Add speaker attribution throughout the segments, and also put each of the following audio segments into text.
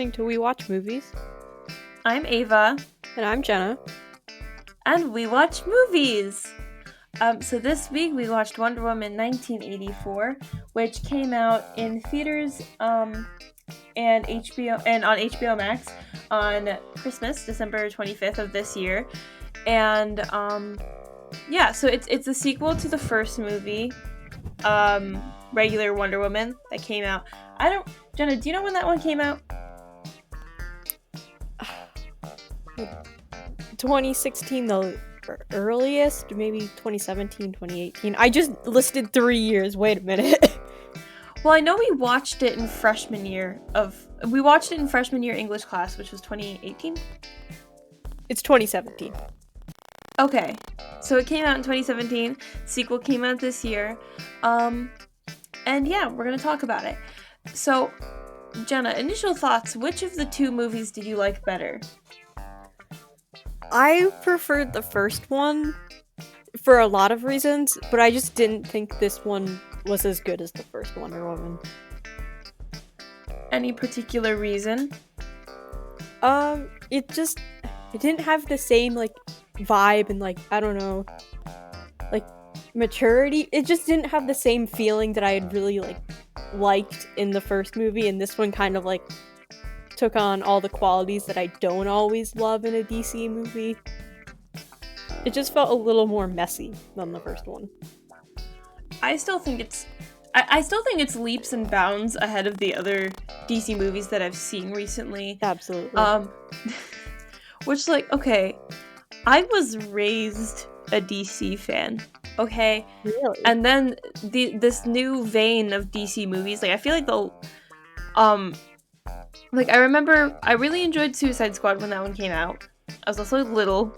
Speaker 1: listening to We Watch Movies.
Speaker 2: I'm Ava.
Speaker 1: And I'm Jenna.
Speaker 2: And we watch movies! So this week we watched Wonder Woman 1984, which came out in theaters and on HBO Max on Christmas, December 25th of this year. And so it's a sequel to the first movie, regular Wonder Woman, that came out. Jenna, do you know when that one came out?
Speaker 1: 2016, the earliest, maybe 2017, 2018. I just listed 3 years. Wait a minute.
Speaker 2: Well, I know we watched it in freshman year English class, which was 2018.
Speaker 1: It's 2017.
Speaker 2: Okay, so it came out in 2017. Sequel came out this year. And yeah, we're gonna talk about it. So, Jenna, initial thoughts. Which of the two movies did you like better?
Speaker 1: I preferred the first one for a lot of reasons, but I just didn't think this one was as good as the first Wonder Woman.
Speaker 2: Any particular reason?
Speaker 1: It didn't have the same, vibe and, I don't know, maturity. It just didn't have the same feeling that I had really, liked in the first movie, and this one kind of, took on all the qualities that I don't always love in a DC movie. It just felt a little more messy than the first one.
Speaker 2: I still think it's leaps and bounds ahead of the other DC movies that I've seen recently.
Speaker 1: Absolutely.
Speaker 2: Which, okay, I was raised a DC fan, okay?
Speaker 1: Really?
Speaker 2: And then this new vein of DC movies, I feel like they'll, I remember I really enjoyed Suicide Squad when that one came out. I was also little.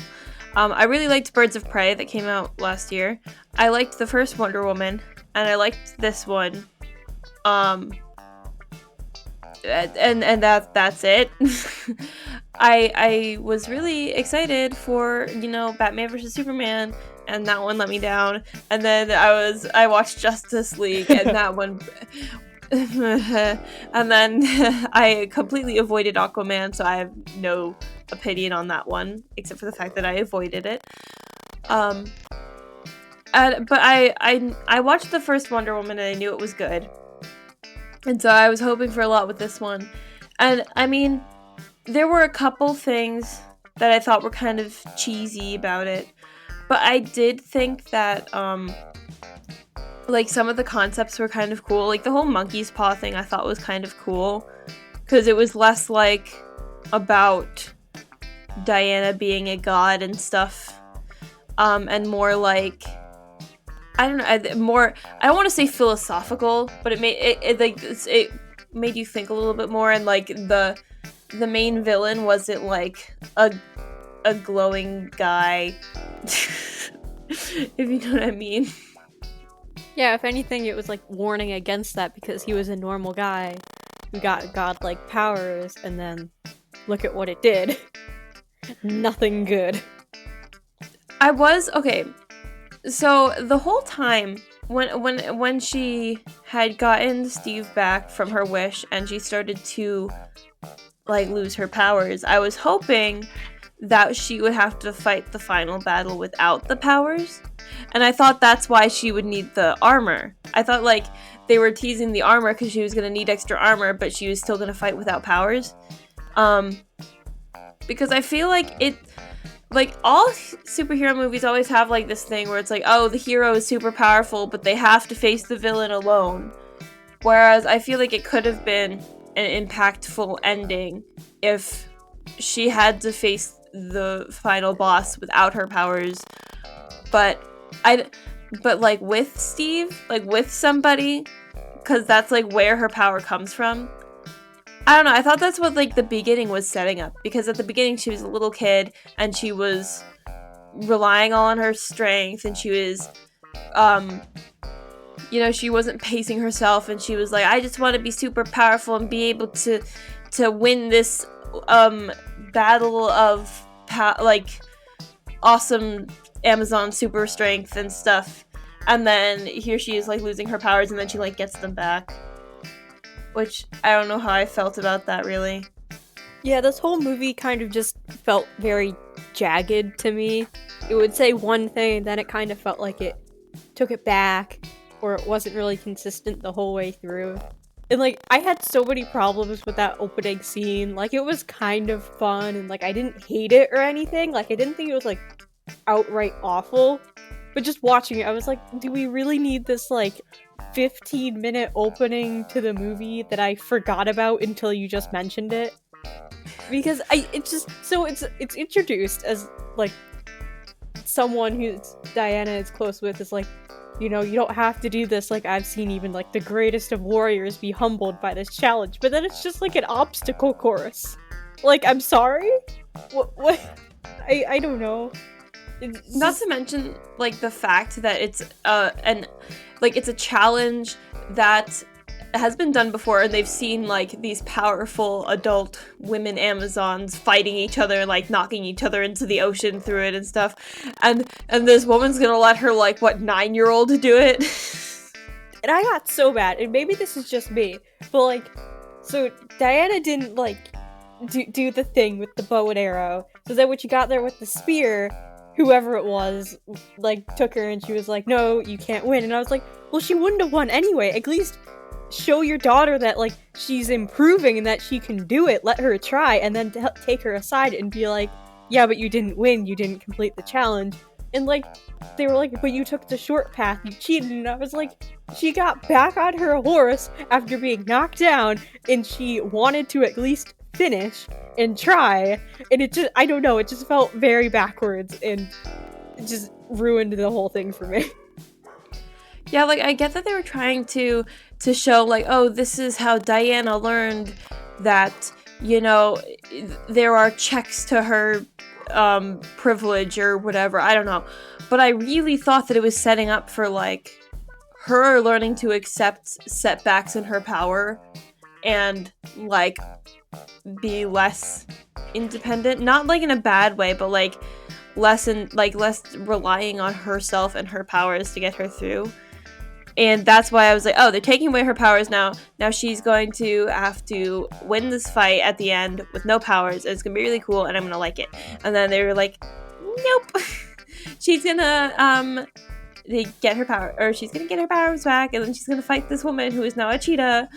Speaker 2: I really liked Birds of Prey that came out last year. I liked the first Wonder Woman, and I liked this one. And that's it. I was really excited for, Batman vs. Superman, and that one let me down. And then I watched Justice League, and that one... and then I completely avoided Aquaman, so I have no opinion on that one, except for the fact that I avoided it. But I watched the first Wonder Woman, and I knew it was good. And so I was hoping for a lot with this one. And, I mean, there were a couple things that I thought were kind of cheesy about it. But I did think that, some of the concepts were kind of cool. The whole monkey's paw thing I thought was kind of cool. Because it was less, about Diana being a god and stuff. And more, I don't know, I don't want to say philosophical, but it made you think a little bit more, and the main villain wasn't a glowing guy, if you know what I mean.
Speaker 1: Yeah, if anything, it was warning against that, because he was a normal guy who got godlike powers, and then look at what it did. Nothing good.
Speaker 2: Okay. So the whole time when she had gotten Steve back from her wish and she started to lose her powers, I was hoping that she would have to fight the final battle without the powers. And I thought that's why she would need the armor. I thought they were teasing the armor because she was going to need extra armor, but she was still going to fight without powers. Because I feel it all superhero movies always have this thing where it's the hero is super powerful, but they have to face the villain alone. Whereas I feel it could have been an impactful ending if she had to face the final boss without her powers. But with Steve, with somebody, because that's where her power comes from. I don't know, I thought that's what the beginning was setting up, because at the beginning she was a little kid and she was relying on her strength, and she was she wasn't pacing herself, and she was I just want to be super powerful and be able to win this battle of awesome Amazon super strength and stuff. And then here she is losing her powers, and then she gets them back. Which I don't know how I felt about that, really.
Speaker 1: Yeah, this whole movie kind of just felt very jagged to me. It would say one thing, and then it kind of felt like it took it back, or it wasn't really consistent the whole way through. And like, I had so many problems with that opening scene. Like, it was kind of fun, and like, I didn't hate it or anything. Like, I didn't think it was like outright awful. But just watching it, I was like, do we really need this like 15-minute opening to the movie that I forgot about until you just mentioned it? Because it's introduced as like someone who Diana is close with is like, you know, you don't have to do this. Like, I've seen even like the greatest of warriors be humbled by this challenge, but then it's just like an obstacle course. Like, I'm sorry, what? I don't know.
Speaker 2: Not to mention, like, the fact that it's it's a challenge that has been done before, and they've seen, like, these powerful adult women Amazons fighting each other, like, knocking each other into the ocean through it and stuff, and this woman's gonna let her, like, what, 9-year-old do it?
Speaker 1: And I got so bad, and maybe this is just me, but, like, so Diana didn't, like, do the thing with the bow and arrow, so then when she got there with the spear, whoever it was, like, took her and she was like, no, you can't win. And I was like, well, she wouldn't have won anyway. At least show your daughter that, like, she's improving and that she can do it. Let her try, and then take her aside and be like, yeah, but you didn't win. You didn't complete the challenge. And, like, they were like, but you took the short path. You cheated. And I was like, she got back on her horse after being knocked down, and she wanted to at least finish and try, and it just, I don't know, it just felt very backwards, and it just ruined the whole thing for me.
Speaker 2: Yeah, like, I get that they were trying to show, like, oh, this is how Diana learned that, you know, there are checks to her privilege or whatever, I don't know, but I really thought that it was setting up for, like, her learning to accept setbacks in her power and, like, be less independent, not like in a bad way, but like less relying on herself and her powers to get her through. And that's why I was like, oh, they're taking away her powers now she's going to have to win this fight at the end with no powers, and it's gonna be really cool, and I'm gonna like it. And then they were like, nope. She's gonna get her power, or she's gonna get her powers back, and then she's gonna fight this woman who is now a cheetah.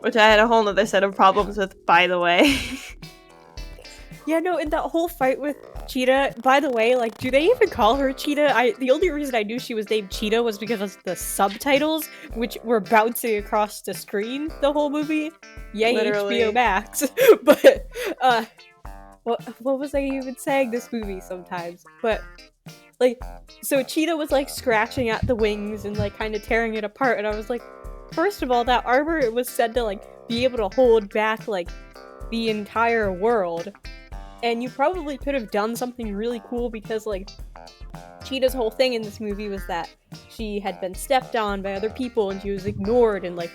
Speaker 2: Which I had a whole nother set of problems with, by the way.
Speaker 1: Yeah, no, in that whole fight with Cheetah, by the way, like, do they even call her Cheetah? The only reason I knew she was named Cheetah was because of the subtitles, which were bouncing across the screen the whole movie. Yay,
Speaker 2: Literally.
Speaker 1: HBO Max. But, what was I even saying this movie sometimes? But, like, so Cheetah was, like, scratching at the wings and, like, kind of tearing it apart, and I was like, first of all, that armor was said to, like, be able to hold back, like, the entire world. And you probably could have done something really cool because, like, Cheetah's whole thing in this movie was that she had been stepped on by other people and she was ignored, and, like,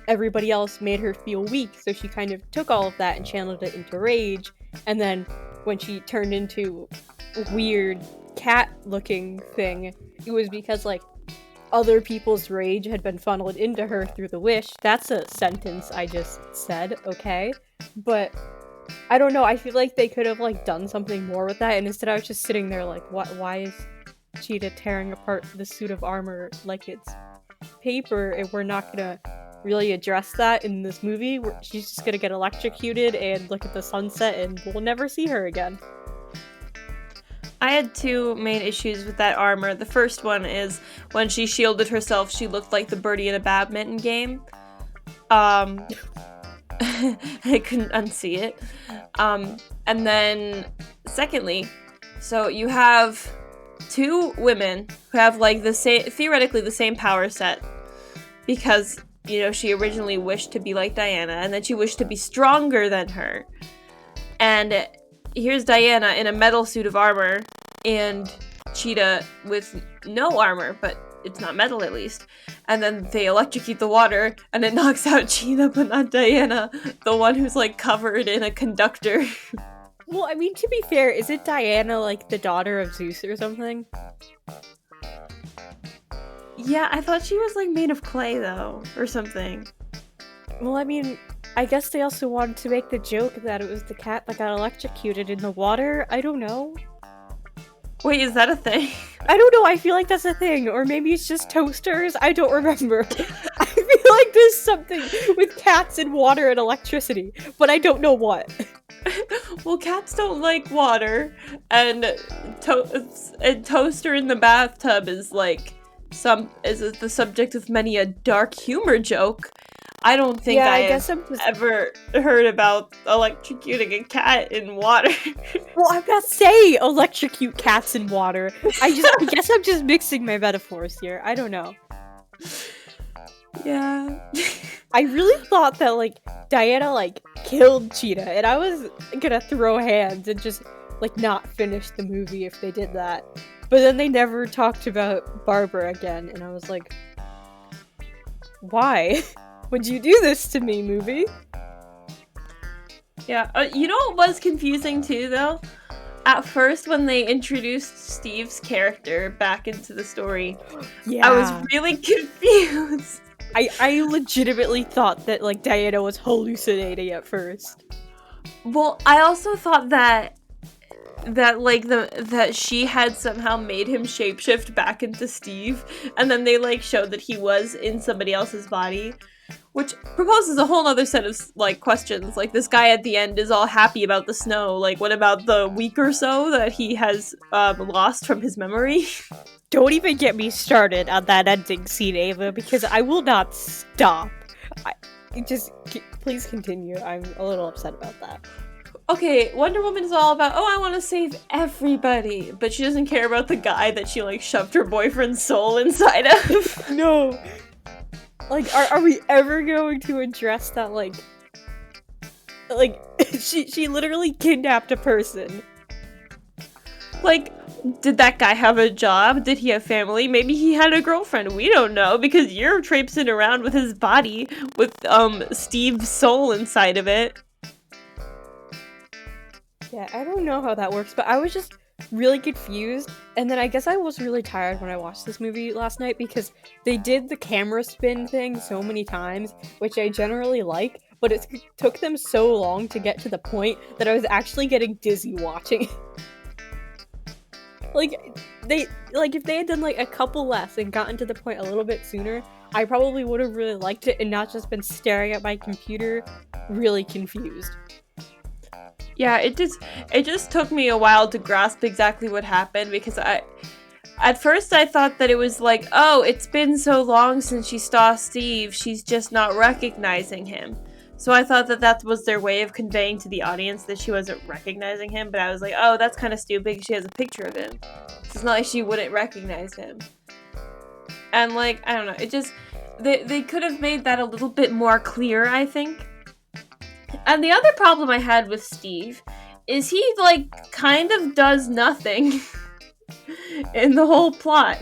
Speaker 1: everybody else made her feel weak, so she kind of took all of that and channeled it into rage. And then when she turned into a weird cat-looking thing, it was because, like, other people's rage had been funneled into her through the wish. That's a sentence I just said, okay? But I don't know, I feel like they could have, like, done something more with that, and instead I was just sitting there like, why is Cheetah tearing apart the suit of armor like it's paper, and we're not gonna really address that in this movie? She's just gonna get electrocuted and look at the sunset, and we'll never see her again.
Speaker 2: I had two main issues with that armor. The first one is when she shielded herself, she looked like the birdie in a badminton game. I couldn't unsee it. And then, secondly, so you have two women who have, like, theoretically the same power set, because, you know, she originally wished to be like Diana, and then she wished to be stronger than her. And here's Diana in a metal suit of armor, and Cheetah with no armor, but it's not metal at least. And then they electrocute the water, and it knocks out Cheetah, but not Diana, the one who's, like, covered in a conductor.
Speaker 1: Well, I mean, to be fair, isn't Diana, like, the daughter of Zeus or something?
Speaker 2: Yeah, I thought she was, like, made of clay, though, or something.
Speaker 1: Well, I mean, I guess they also wanted to make the joke that it was the cat that got electrocuted in the water. I don't know.
Speaker 2: Wait, is that a thing?
Speaker 1: I don't know, I feel like that's a thing. Or maybe it's just toasters. I don't remember. I feel like there's something with cats and water and electricity, but I don't know what.
Speaker 2: Well, cats don't like water, and toaster in the bathtub is like the subject of many a dark humor joke. I don't think I
Speaker 1: guess
Speaker 2: have
Speaker 1: I'm just...
Speaker 2: ever heard about electrocuting a cat in water.
Speaker 1: Well, I'm not saying electrocute cats in water. I guess I'm just mixing my metaphors here. I don't know.
Speaker 2: Yeah.
Speaker 1: I really thought that, like, Diana, like, killed Cheetah, and I was gonna throw hands and just, like, not finish the movie if they did that. But then they never talked about Barbara again, and I was like, why would you do this to me, movie?
Speaker 2: Yeah, you know what was confusing too, though? At first, when they introduced Steve's character back into the story,
Speaker 1: Yeah.
Speaker 2: I was really confused.
Speaker 1: I legitimately thought that, like, Diana was hallucinating at first.
Speaker 2: Well, I also thought that she had somehow made him shapeshift back into Steve, and then they like showed that he was in somebody else's body, which proposes a whole other set of like questions. Like, this guy at the end is all happy about the snow. Like, what about the week or so that he has lost from his memory?
Speaker 1: Don't even get me started on that ending scene, Ava, because I will not stop. Please continue. I'm a little upset about that.
Speaker 2: Okay, Wonder Woman is all about, I want to save everybody, but she doesn't care about the guy that she, like, shoved her boyfriend's soul inside of.
Speaker 1: No. Like, are we ever going to address that, like, she literally kidnapped a person.
Speaker 2: Like, did that guy have a job? Did he have family? Maybe he had a girlfriend. We don't know, because you're traipsing around with his body with, Steve's soul inside of it.
Speaker 1: Yeah, I don't know how that works, but I was just really confused, and then I guess I was really tired when I watched this movie last night because they did the camera spin thing so many times, which I generally like, but it took them so long to get to the point that I was actually getting dizzy watching. If they had done like a couple less and gotten to the point a little bit sooner, I probably would have really liked it and not just been staring at my computer really confused.
Speaker 2: Yeah, it just took me a while to grasp exactly what happened, because at first I thought that it was like, oh, it's been so long since she saw Steve, she's just not recognizing him. So I thought that was their way of conveying to the audience that she wasn't recognizing him, but I was like, oh, that's kind of stupid, she has a picture of him. It's not like she wouldn't recognize him. And like, I don't know, it just, they could have made that a little bit more clear, I think. And the other problem I had with Steve is he, like, kind of does nothing in the whole plot.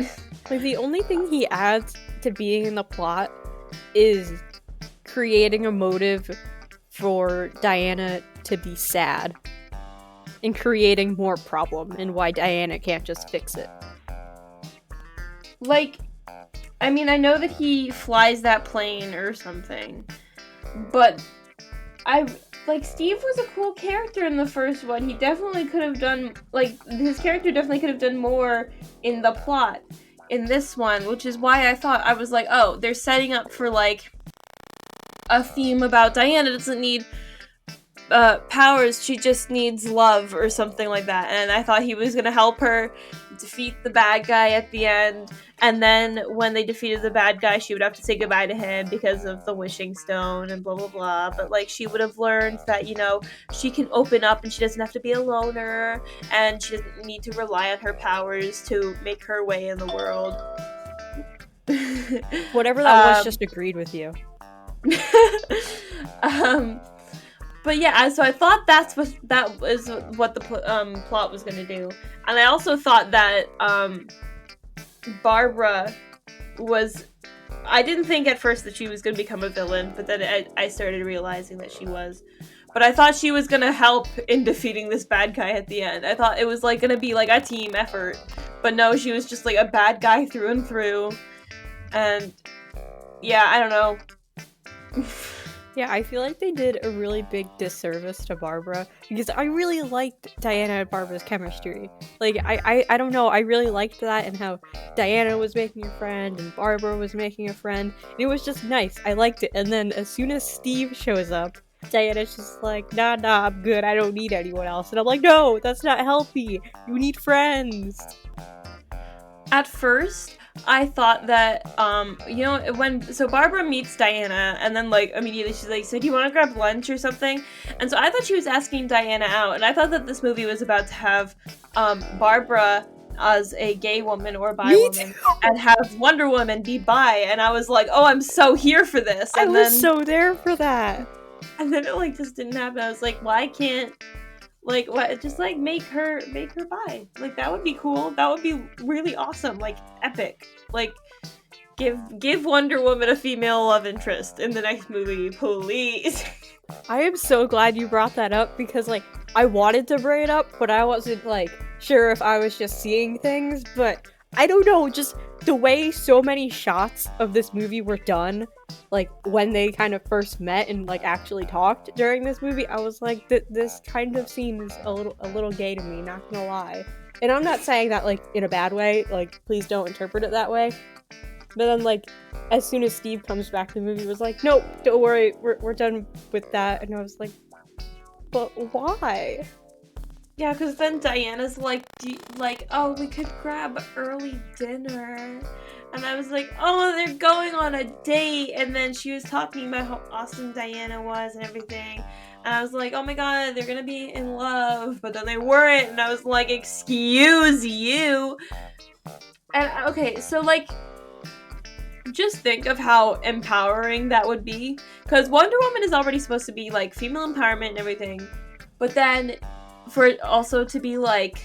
Speaker 1: Like, the only thing he adds to being in the plot is creating a motive for Diana to be sad. And creating more problem, and why Diana can't just fix it.
Speaker 2: Like, I mean, I know that he flies that plane or something, but Steve was a cool character in the first one. He definitely could have done, his character definitely could have done more in the plot in this one, which is why I was like, oh, they're setting up for, like, a theme about Diana doesn't need powers, she just needs love or something like that. And I thought he was gonna help her defeat the bad guy at the end, and then when they defeated the bad guy, she would have to say goodbye to him because of the wishing stone and blah blah blah. But like, she would have learned that, you know, she can open up and she doesn't have to be a loner, and she doesn't need to rely on her powers to make her way in the world.
Speaker 1: Whatever that was, just agreed with you.
Speaker 2: But yeah, so I thought that was what the plot was going to do. And I also thought that Barbara was... I didn't think at first that she was going to become a villain, but then I started realizing that she was. But I thought she was going to help in defeating this bad guy at the end. I thought it was like going to be like a team effort. But no, she was just like a bad guy through and through. And yeah, I don't know.
Speaker 1: Yeah, I feel like they did a really big disservice to Barbara because I really liked Diana and Barbara's chemistry. Like, I don't know, I really liked that and how Diana was making a friend and Barbara was making a friend. And it was just nice. I liked it. And then as soon as Steve shows up, Diana's just like, nah, I'm good. I don't need anyone else. And I'm like, no, that's not healthy. You need friends.
Speaker 2: At first, I thought that, so Barbara meets Diana, and then, like, immediately she's like, so do you want to grab lunch or something? And so I thought she was asking Diana out, and I thought that this movie was about to have, Barbara as a gay woman or bi woman, and have Wonder Woman be bi, and I was like, oh, I'm so here for this. And
Speaker 1: I was so there for that.
Speaker 2: And then it, like, just didn't happen. I was like, why can't... Like, what? Just, like, make her bi. Like, that would be cool. That would be really awesome. Like, epic. Like, give Wonder Woman a female love interest in the next movie, please.
Speaker 1: I am so glad you brought that up because, like, I wanted to bring it up, but I wasn't, like, sure if I was just seeing things, but I don't know, just the way so many shots of this movie were done, like, when they kind of first met and, like, actually talked during this movie, I was like, this kind of seems a little gay to me, not gonna lie. And I'm not saying that, like, in a bad way, like, please don't interpret it that way. But then, like, as soon as Steve comes back, the movie was like, nope, don't worry, we're done with that. And I was like, but why?
Speaker 2: Yeah, because then Diana's like, oh, we could grab early dinner. And I was like, oh, they're going on a date. And then she was talking about how awesome Diana was and everything. And I was like, oh my god, they're gonna be in love. But then they weren't. And I was like, excuse you. And, okay, so, like, just think of how empowering that would be. Because Wonder Woman is already supposed to be, like, female empowerment and everything. But then... for it also to be like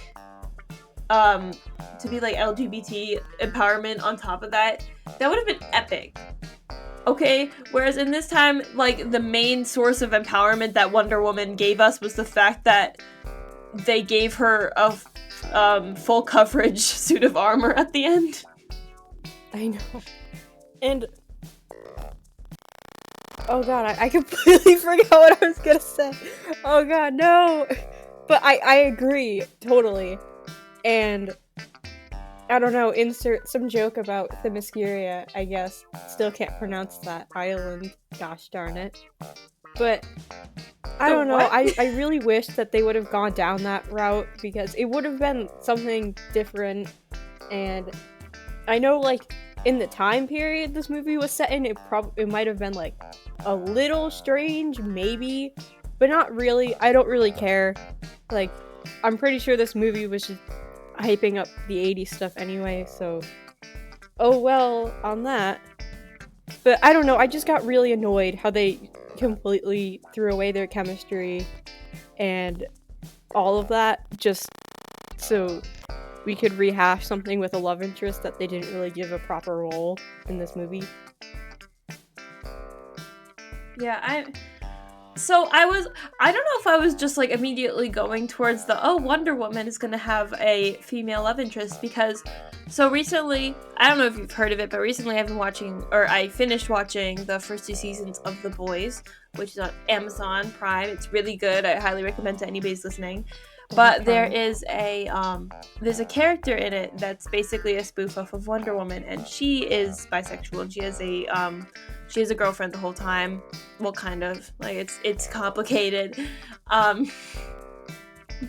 Speaker 2: LGBT empowerment on top of that would have been epic. Okay, whereas in this time, like, the main source of empowerment that Wonder Woman gave us was the fact that they gave her a full coverage suit of armor at the end.
Speaker 1: I know. And oh god, I completely forgot what I was gonna say. Oh god, no. But I agree, totally. And, I don't know, insert some joke about Themyscira, I guess. Still can't pronounce that island, gosh darn it. But, I don't know, I really wish that they would have gone down that route, because it would have been something different, and I know, like, in the time period this movie was set in, it might have been, like, a little strange, maybe, but not really. I don't really care. Like, I'm pretty sure this movie was just hyping up the 80s stuff anyway, so oh well on that. But I don't know, I just got really annoyed how they completely threw away their chemistry and all of that just so we could rehash something with a love interest that they didn't really give a proper role in this movie.
Speaker 2: Yeah, I don't know if I was just, like, immediately going towards Wonder Woman is gonna have a female love interest, because, so recently, I don't know if you've heard of it, but recently I finished watching the first 2 seasons of The Boys, which is on Amazon Prime. It's really good. I highly recommend to anybody who's listening. But there is there's a character in it that's basically a spoof off of Wonder Woman, and she is bisexual, and she has a girlfriend the whole time. Well, kind of. Like, it's complicated. But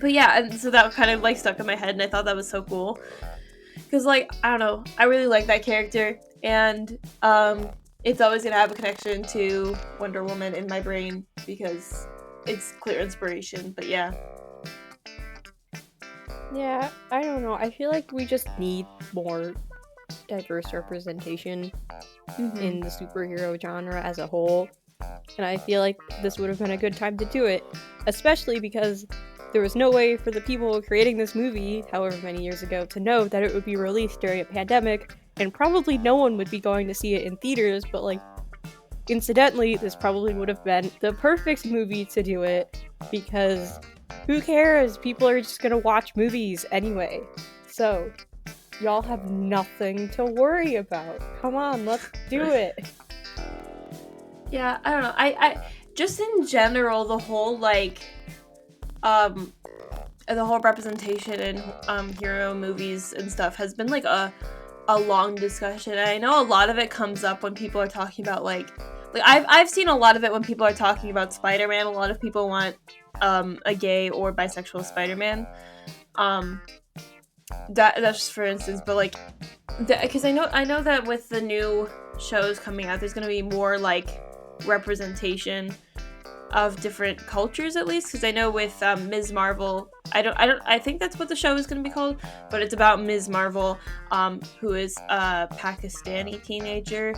Speaker 2: yeah, and so that kind of, like, stuck in my head, and I thought that was so cool. Because, like, I don't know, I really like that character, and it's always gonna have a connection to Wonder Woman in my brain, because it's clear inspiration, but yeah.
Speaker 1: Yeah, I don't know. I feel like we just need more diverse representation in the superhero genre as a whole. And I feel like this would have been a good time to do it. Especially because there was no way for the people creating this movie, however many years ago, to know that it would be released during a pandemic. And probably no one would be going to see it in theaters, but, like, incidentally, this probably would have been the perfect movie to do it. Because... who cares? People are just gonna watch movies anyway. So, y'all have nothing to worry about. Come on, let's do it.
Speaker 2: Yeah, I don't know. I just in general, the whole like the whole representation in hero movies and stuff has been like a long discussion. And I know a lot of it comes up when people are talking about like I've seen a lot of it when people are talking about Spider-Man. A lot of people want a gay or bisexual Spider-Man. That's just for instance, but like because I know that with the new shows coming out, there's gonna be more like representation of different cultures, at least, because I know with Ms. Marvel, I think that's what the show is going to be called, but it's about Ms. Marvel, who is a Pakistani teenager,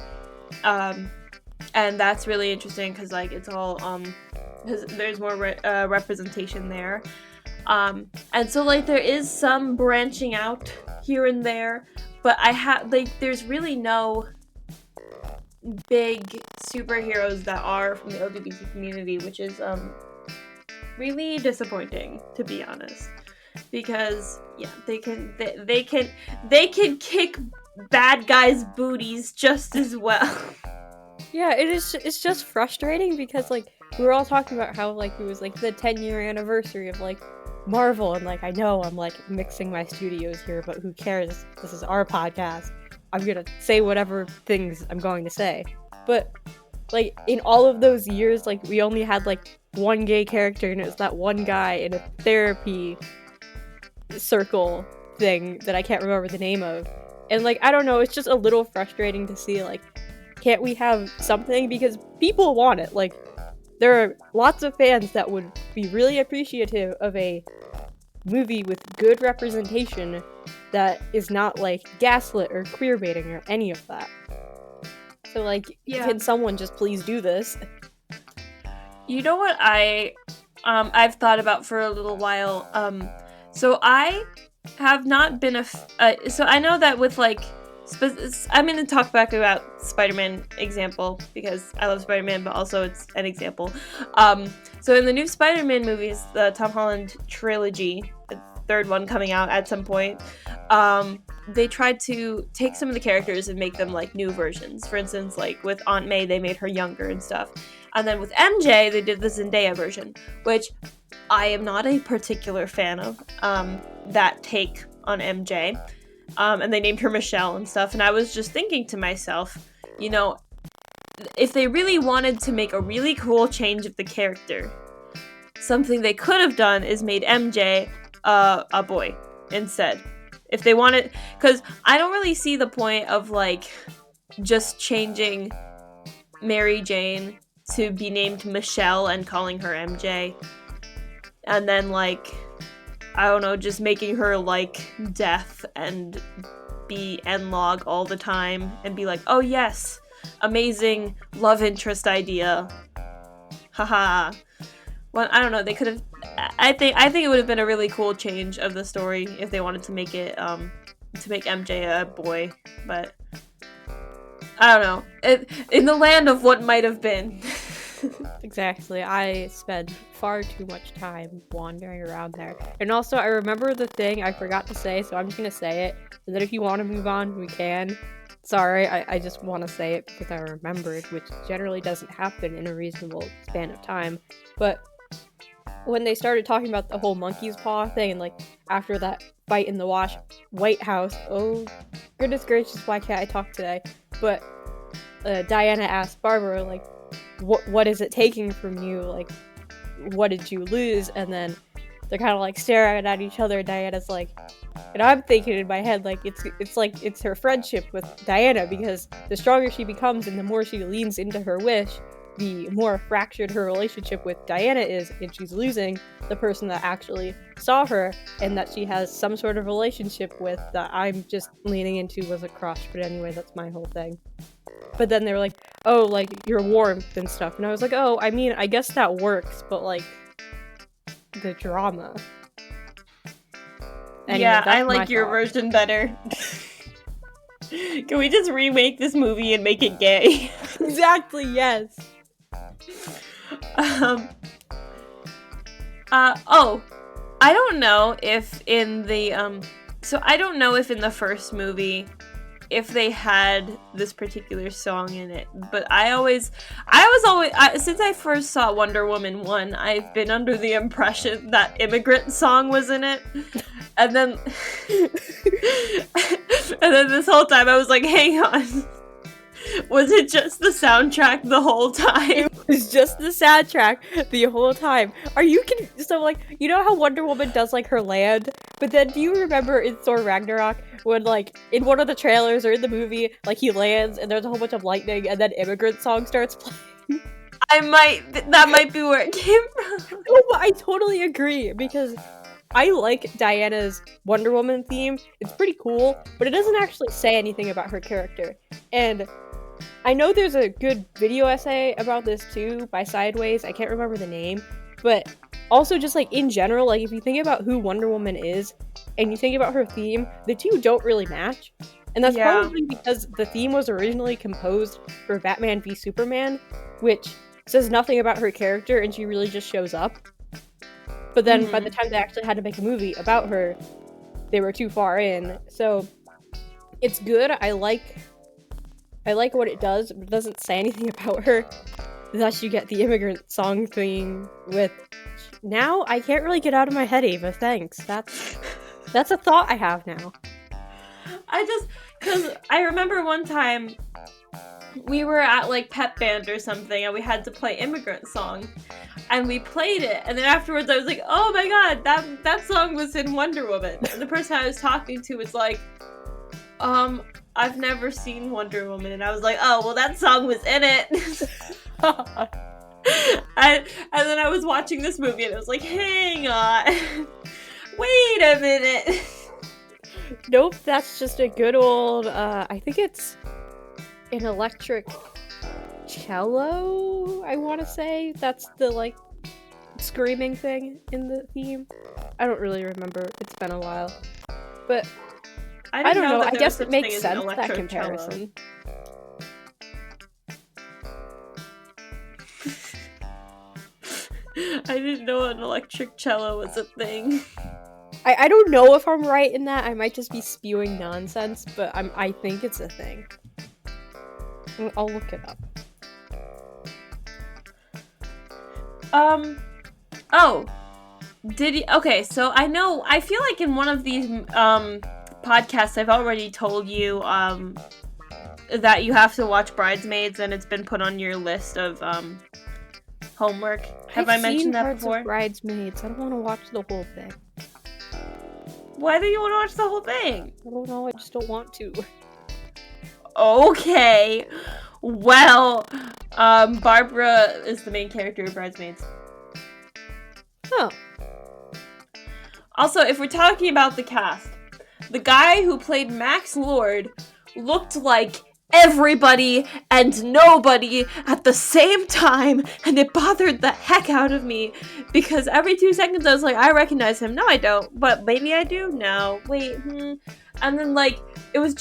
Speaker 2: and that's really interesting because like it's all there's more representation there, and so like there is some branching out here and there, but there's really no big superheroes that are from the LGBT community, which is really disappointing, to be honest, because yeah, they can kick bad guys' booties just as well.
Speaker 1: Yeah, it's just frustrating because like we were all talking about how like it was like the 10-year anniversary of like Marvel, and like I know I'm like mixing my studios here, but who cares? This is our podcast. I'm gonna say whatever things I'm going to say. But like in all of those years, like we only had like one gay character, and it was that one guy in a therapy circle thing that I can't remember the name of. And like I don't know, it's just a little frustrating to see like, can't we have something? Because people want it. Like there are lots of fans that would be really appreciative of a movie with good representation that is not like gaslit or queerbaiting or any of that. So like, Can someone just please do this?
Speaker 2: You know what I've thought about for a little while. So I have not been so I know that with like I'm going to talk back about Spider-Man example because I love Spider-Man, but also it's an example. So in the new Spider-Man movies, the Tom Holland trilogy, the third one coming out at some point, they tried to take some of the characters and make them like new versions. For instance, like with Aunt May, they made her younger and stuff. And then with MJ, they did the Zendaya version, which I am not a particular fan of, that take on MJ. And they named her Michelle and stuff. And I was just thinking to myself, you know, if they really wanted to make a really cool change of the character, something they could have done is made MJ a boy instead. If they wanted, because I don't really see the point of like just changing Mary Jane to be named Michelle and calling her MJ, and then like, I don't know, just making her like death and be N-Log all the time and be like, oh yes, amazing love interest idea. Haha. Well, I don't know, they could have, I think it would have been a really cool change of the story if they wanted to make it, to make MJ a boy, but I don't know. In the land of what might have been.
Speaker 1: Exactly. I spend far too much time wandering around there. And also, I remember the thing I forgot to say, so I'm just going to say it. And then if you want to move on, we can. Sorry, I just want to say it because I remembered, which generally doesn't happen in a reasonable span of time. But when they started talking about the whole monkey's paw thing, and like after that fight in the White House, oh goodness gracious, why can't I talk today? But Diana asked Barbara, like, what is it taking from you? Like, what did you lose? And then they're kind of like staring at each other. Diana's like, and I'm thinking in my head, like, it's her friendship with Diana, because the stronger she becomes and the more she leans into her wish, the more fractured her relationship with Diana is, and she's losing the person that actually saw her and that she has some sort of relationship with that I'm just leaning into was a crush. But anyway, that's my whole thing. But then they were like, oh, like, your warmth and stuff. And I was like, oh, I mean, I guess that works, but, like, the drama. Anyway,
Speaker 2: yeah, I like your version better. Can we just remake this movie and make it gay?
Speaker 1: Exactly, yes.
Speaker 2: I don't know if in the, so I don't know if in the first movie if they had this particular song in it. But since I first saw Wonder Woman 1, I've been under the impression that Immigrant Song was in it. And then this whole time I was like, hang on. Was it just the soundtrack the whole time?
Speaker 1: It was just the soundtrack the whole time. Are you so like, you know how Wonder Woman does like her land? But then do you remember in Thor Ragnarok when like in one of the trailers or in the movie, like he lands and there's a whole bunch of lightning and then Immigrant Song starts playing?
Speaker 2: That might be where it came from.
Speaker 1: Oh, I totally agree because I like Diana's Wonder Woman theme. It's pretty cool, but it doesn't actually say anything about her character. And I know there's a good video essay about this too by Sideways. I can't remember the name, but also just like in general, like if you think about who Wonder Woman is and you think about her theme, the two don't really match. And that's probably because the theme was originally composed for Batman v Superman, which says nothing about her character and she really just shows up. But then by the time they actually had to make a movie about her, they were too far in. So it's good. I like what it does, but it doesn't say anything about her. Thus you get the Immigrant Song theme with... Now I can't really get out of my head, Ava. Thanks. That's a thought I have now.
Speaker 2: Because I remember one time we were at like Pep Band or something and we had to play Immigrant Song. And we played it, and then afterwards I was like, oh my god, that song was in Wonder Woman. And the person I was talking to was like, I've never seen Wonder Woman. And I was like, oh, well that song was in it. and then I was watching this movie and I was like, hang on. Wait a minute.
Speaker 1: Nope, that's just a good old, I think it's an electric cello, I want to say. That's the, like, screaming thing in the theme. I don't really remember. It's been a while. But, I don't know. I guess it makes sense, that comparison.
Speaker 2: I didn't know an electric cello was a thing.
Speaker 1: I don't know if I'm right in that. I might just be spewing nonsense, but I think it's a thing. I'll look it up.
Speaker 2: Okay, so I feel like in one of these, podcasts I've already told you, that you have to watch Bridesmaids and it's been put on your list of, homework. Have I mentioned that before?
Speaker 1: Of Bridesmaids. I don't want to watch the whole thing.
Speaker 2: Why do you want to watch the whole thing?
Speaker 1: I don't know, I just don't want to.
Speaker 2: Okay. Well, Barbara is the main character of Bridesmaids.
Speaker 1: Oh.
Speaker 2: Also, if we're talking about the cast, the guy who played Max Lord looked like everybody and nobody at the same time, and it bothered the heck out of me because every 2 seconds I was like, I recognize him. No, I don't. But maybe I do. No. Wait. And then, like, it was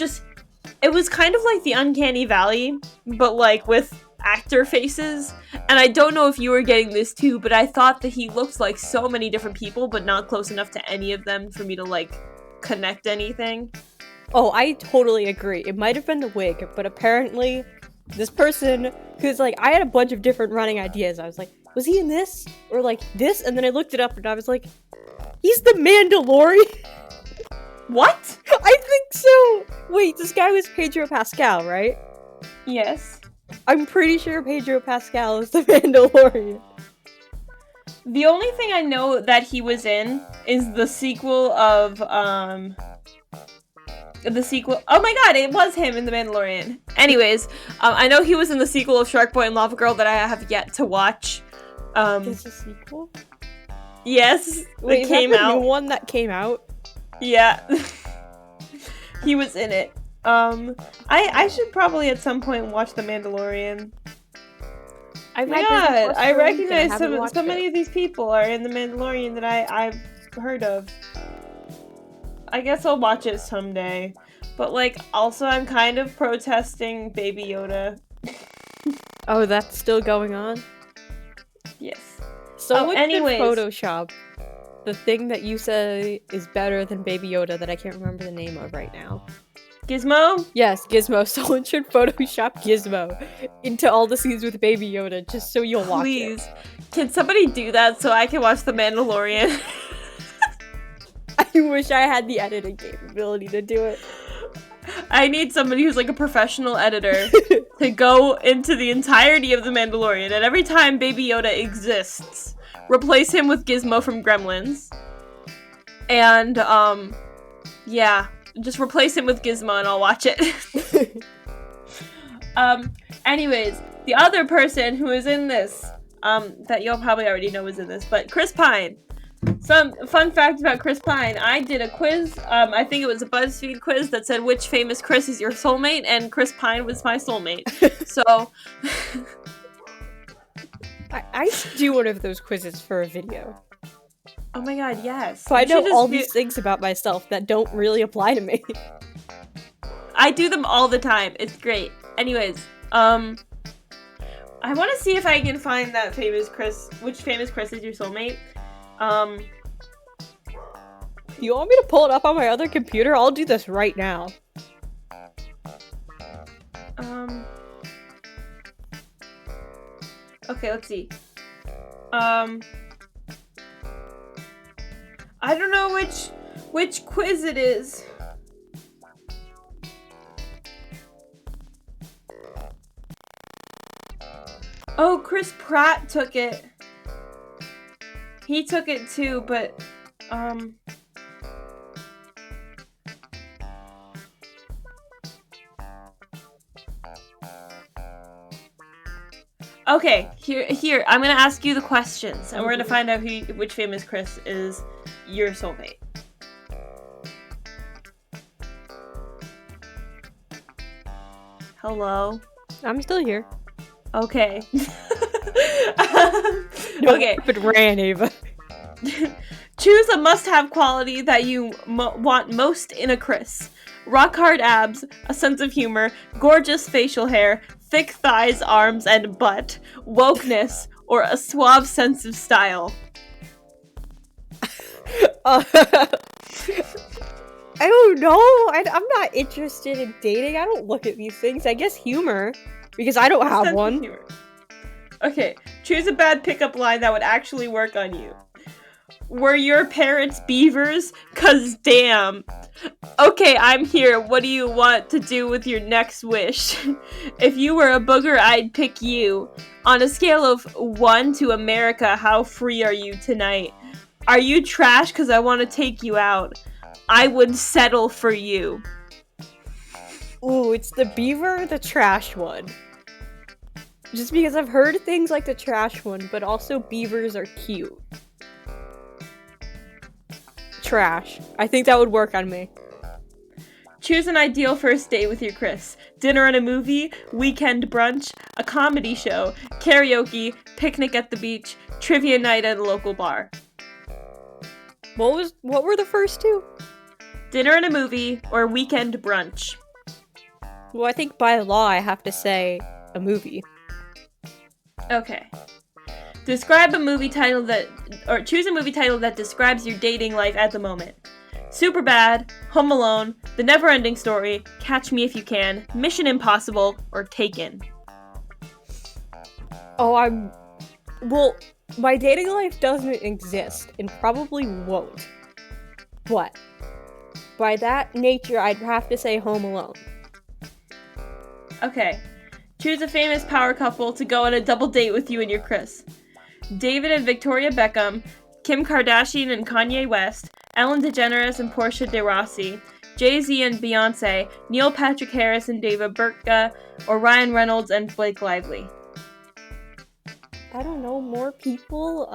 Speaker 2: kind of like the Uncanny Valley, but, like, with actor faces. And I don't know if you were getting this too, but I thought that he looked like so many different people, but not close enough to any of them for me to, like, connect anything.
Speaker 1: Oh, I totally agree. It might have been the wig, but apparently this person, because, like, I had a bunch of different running ideas. I was like, was he in this? Or, like, this? And then I looked it up and I was like, he's the Mandalorian?
Speaker 2: What?
Speaker 1: I think so! Wait, this guy was Pedro Pascal, right?
Speaker 2: Yes.
Speaker 1: I'm pretty sure Pedro Pascal is the Mandalorian.
Speaker 2: The only thing I know that he was in is the sequel of, oh my god, it was him in The Mandalorian. Anyways, I know he was in the sequel of Shark Boy and Lava Girl that I have yet to watch.
Speaker 1: There's a sequel?
Speaker 2: Yes,
Speaker 1: wait,
Speaker 2: it came out.
Speaker 1: The new one that came out?
Speaker 2: Yeah. He was in it. I should probably at some point watch The Mandalorian. I recognize so many of these people are in The Mandalorian that I've heard of. I guess I'll watch it someday. But, like, also I'm kind of protesting Baby Yoda.
Speaker 1: Oh, that's still going on?
Speaker 2: Yes.
Speaker 1: So anyways, Photoshop, the thing that you say is better than Baby Yoda that I can't remember the name of right now.
Speaker 2: Gizmo?
Speaker 1: Yes, Gizmo. Someone should Photoshop Gizmo into all the scenes with Baby Yoda just so you'll watch it.
Speaker 2: Please. Can somebody do that so I can watch The Mandalorian?
Speaker 1: I wish I had the editing capability to do it.
Speaker 2: I need somebody who's like a professional editor to go into the entirety of The Mandalorian, and every time Baby Yoda exists, replace him with Gizmo from Gremlins. And, yeah. Just replace him with Gizmo and I'll watch it. Anyways, the other person who is in this, that you'll probably already know is in this, but Chris Pine. Some fun fact about Chris Pine. I did a quiz, I think it was a BuzzFeed quiz that said which famous Chris is your soulmate, and Chris Pine was my soulmate. So...
Speaker 1: I should do one of those quizzes for a video.
Speaker 2: Oh my god, yes.
Speaker 1: So I know all these things about myself that don't really apply to me.
Speaker 2: I do them all the time. It's great. Anyways, I want to see if I can find that famous Chris. Which famous Chris is your soulmate?
Speaker 1: You want me to pull it up on my other computer? I'll do this right now.
Speaker 2: Okay, let's see. I don't know which quiz it is. Oh, Chris Pratt took it. He took it too, but okay, here, I'm gonna ask you the questions, and we're gonna find out which famous Chris is your soulmate. Hello?
Speaker 1: I'm still here.
Speaker 2: Okay.
Speaker 1: No,
Speaker 2: okay.
Speaker 1: But ran, Ava.
Speaker 2: Choose a must-have quality that you want most in a Chris. Rock-hard abs, a sense of humor, gorgeous facial hair, thick thighs, arms, and butt, wokeness, or a suave sense of style.
Speaker 1: I don't know. I'm not interested in dating. I don't look at these things. I guess humor, because I don't have one.
Speaker 2: Humor. Okay, choose a bad pickup line that would actually work on you. Were your parents beavers? 'Cause damn. Okay, I'm here. What do you want to do with your next wish? If you were a booger, I'd pick you. On a scale of 1 to America, how free are you tonight? Are you trash? 'Cause I want to take you out. I would settle for you.
Speaker 1: Ooh, it's the beaver or the trash one. Just because I've heard things like the trash one, but also beavers are cute. Trash. I think that would work on me.
Speaker 2: Choose an ideal first date with your Chris. Dinner and a movie, weekend brunch, a comedy show, karaoke, picnic at the beach, trivia night at a local bar.
Speaker 1: What were the first two?
Speaker 2: Dinner and a movie, or weekend brunch.
Speaker 1: Well, I think by law I have to say a movie.
Speaker 2: Okay. Choose a movie title that describes your dating life at the moment. Superbad, Home Alone, The Neverending Story, Catch Me If You Can, Mission Impossible, or Taken.
Speaker 1: Oh, well, my dating life doesn't exist and probably won't. But by that nature, I'd have to say Home Alone.
Speaker 2: Okay. Choose a famous power couple to go on a double date with you and your Chris. David and Victoria Beckham, Kim Kardashian and Kanye West, Ellen DeGeneres and Portia de Rossi, Jay-Z and Beyonce, Neil Patrick Harris and David Burtka, or Ryan Reynolds and Blake Lively.
Speaker 1: I don't know, more people?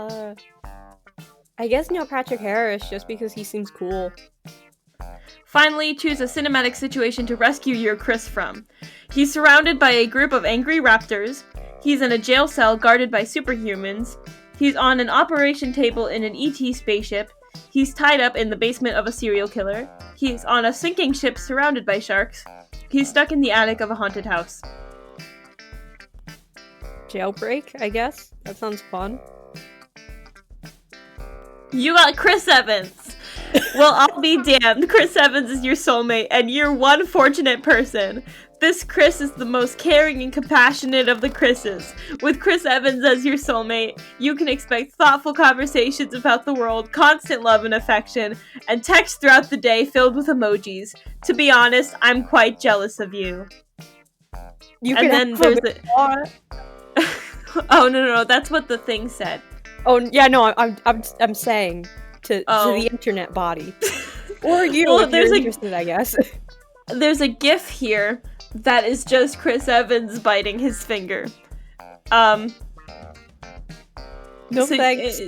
Speaker 1: I guess Neil Patrick Harris, just because he seems cool.
Speaker 2: Finally, choose a cinematic situation to rescue your Chris from. He's surrounded by a group of angry raptors. He's in a jail cell guarded by superhumans. He's on an operation table in an ET spaceship. He's tied up in the basement of a serial killer. He's on a sinking ship surrounded by sharks. He's stuck in the attic of a haunted house.
Speaker 1: Jailbreak, I guess? That sounds fun.
Speaker 2: You got Chris Evans! Well, I'll be damned. Chris Evans is your soulmate, and you're one fortunate person. This Chris is the most caring and compassionate of the Chris's. With Chris Evans as your soulmate, you can expect thoughtful conversations about the world, constant love and affection, and texts throughout the day filled with emojis. To be honest, I'm quite jealous of you.
Speaker 1: And then there's the...
Speaker 2: Oh, no, that's what the thing said.
Speaker 1: Oh, yeah, no, I'm saying to the internet body. Or you, well, if you're interested, I guess.
Speaker 2: There's a GIF here that is just Chris Evans biting his finger.
Speaker 1: No thanks.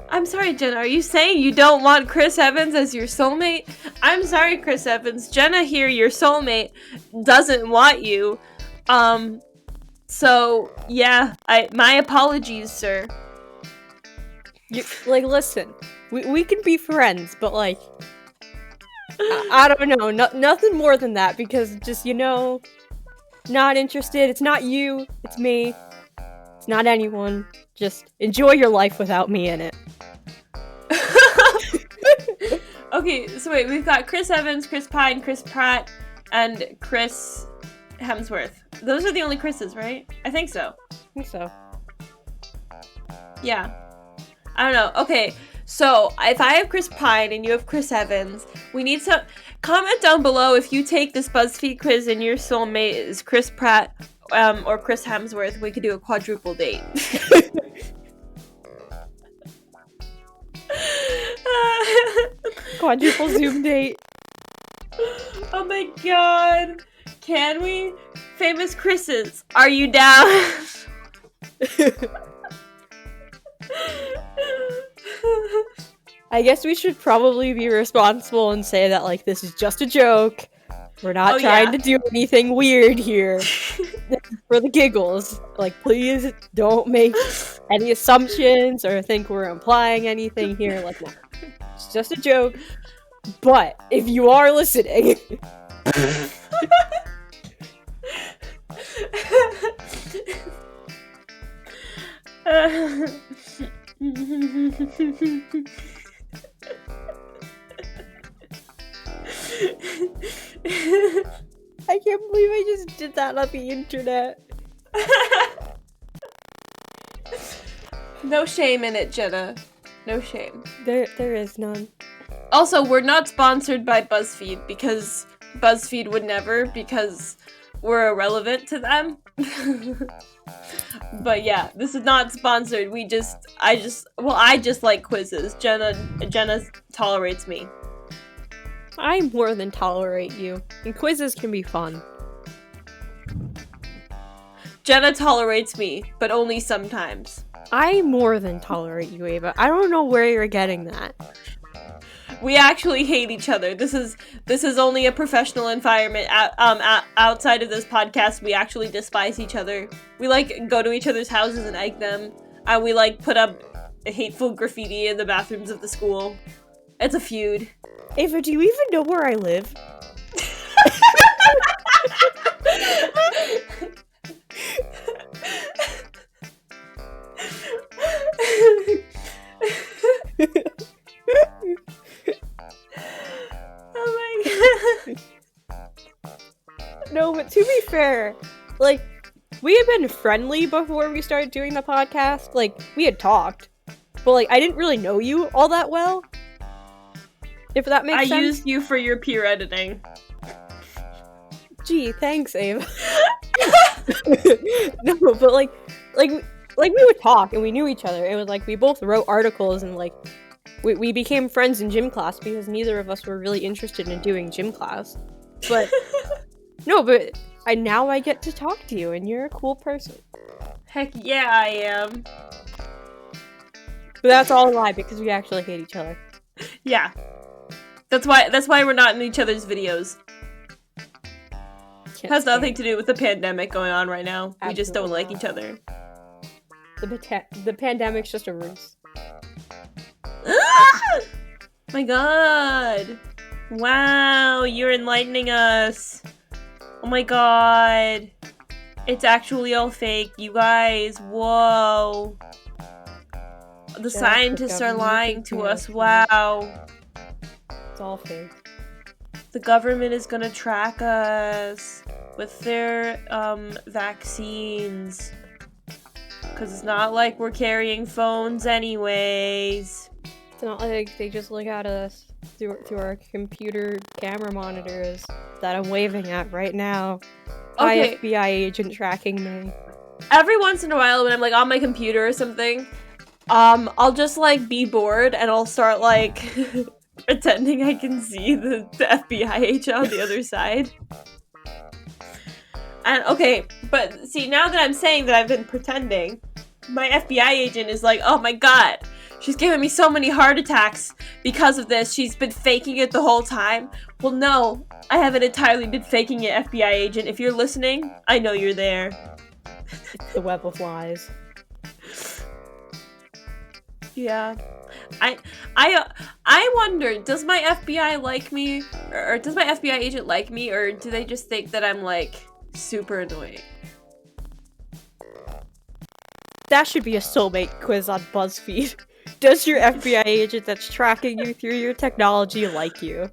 Speaker 2: I'm sorry, Jenna. Are you saying you don't want Chris Evans as your soulmate? I'm sorry, Chris Evans. Jenna here, your soulmate, doesn't want you. So, yeah. My apologies, sir.
Speaker 1: Listen. We can be friends, but, I don't know. Nothing more than that, because just, not interested. It's not you. It's me. It's not anyone. Just enjoy your life without me in it.
Speaker 2: Okay, so wait, we've got Chris Evans, Chris Pine, Chris Pratt, and Chris Hemsworth. Those are the only Chris's, right? I think so.
Speaker 1: I think so.
Speaker 2: Yeah. I don't know. Okay, so if I have Chris Pine and you have Chris Evans, we need some... Comment down below if you take this BuzzFeed quiz and your soulmate is Chris Pratt or Chris Hemsworth. We could do a quadruple date.
Speaker 1: Quadruple Zoom date.
Speaker 2: Oh my god. Can we? Famous Chris's, are you down?
Speaker 1: I guess we should probably be responsible and say that, this is just a joke. We're not trying to do anything weird here. For the giggles. Please don't make any assumptions or think we're implying anything here. No. It's just a joke. But if you are listening... I can't believe I just did that on the internet.
Speaker 2: No shame in it, Jenna. No shame.
Speaker 1: There is none.
Speaker 2: Also, we're not sponsored by BuzzFeed because BuzzFeed would never, because we're irrelevant to them. But yeah, this is not sponsored. I just like quizzes. Jenna tolerates me.
Speaker 1: I more than tolerate you. And quizzes can be fun.
Speaker 2: Jenna tolerates me, but only sometimes.
Speaker 1: I more than tolerate you, Ava. I don't know where you're getting that.
Speaker 2: We actually hate each other. This is only a professional environment. Outside of this podcast, we actually despise each other. We go to each other's houses and egg them, and we put up hateful graffiti in the bathrooms of the school. It's a feud.
Speaker 1: Ava, do you even know where I live?
Speaker 2: Oh my god.
Speaker 1: No, but to be fair, we had been friendly before we started doing the podcast. We had talked. But, I didn't really know you all that well. If that makes sense.
Speaker 2: I used you for your peer editing.
Speaker 1: Gee, thanks, Ava. No, but, we would talk and we knew each other. It was we both wrote articles and, we became friends in gym class because neither of us were really interested in doing gym class. But, no, but now I get to talk to you and you're a cool person.
Speaker 2: Heck yeah, I am.
Speaker 1: But that's all a lie because we actually hate each other.
Speaker 2: Yeah. That's why we're not in each other's videos. It has nothing to do with the pandemic going on right now. Absolutely. We just don't like each other.
Speaker 1: The pandemic's just a ruse.
Speaker 2: My god. Wow, you're enlightening us. Oh my god. It's actually all fake, you guys. Whoa. The
Speaker 1: Jack,
Speaker 2: scientists
Speaker 1: the
Speaker 2: are
Speaker 1: government
Speaker 2: lying
Speaker 1: is
Speaker 2: to
Speaker 1: gonna
Speaker 2: us.
Speaker 1: kill
Speaker 2: Wow.
Speaker 1: It's all fake.
Speaker 2: The government is gonna track us with their vaccines. Because it's not like we're carrying phones anyways.
Speaker 1: It's not like they just look at us through our computer camera monitors that I'm waving at right now.
Speaker 2: Okay.
Speaker 1: Hi, FBI agent tracking me.
Speaker 2: Every once in a while when I'm like on my computer or something, I'll just like be bored and I'll start like pretending I can see the FBI agent on the other side. And okay, but see, now that I'm saying that I've been pretending, my FBI agent is like, oh my god, she's giving me so many heart attacks because of this. She's been faking it the whole time. Well, no, I haven't entirely been faking it, FBI agent. If you're listening, I know you're there.
Speaker 1: It's the web of lies.
Speaker 2: Yeah. I wonder, does my FBI like me? Or does my FBI agent like me? Or do they just think that I'm, like, super annoying?
Speaker 1: That should be a soulmate quiz on BuzzFeed. Does your FBI agent that's tracking you through your technology like you?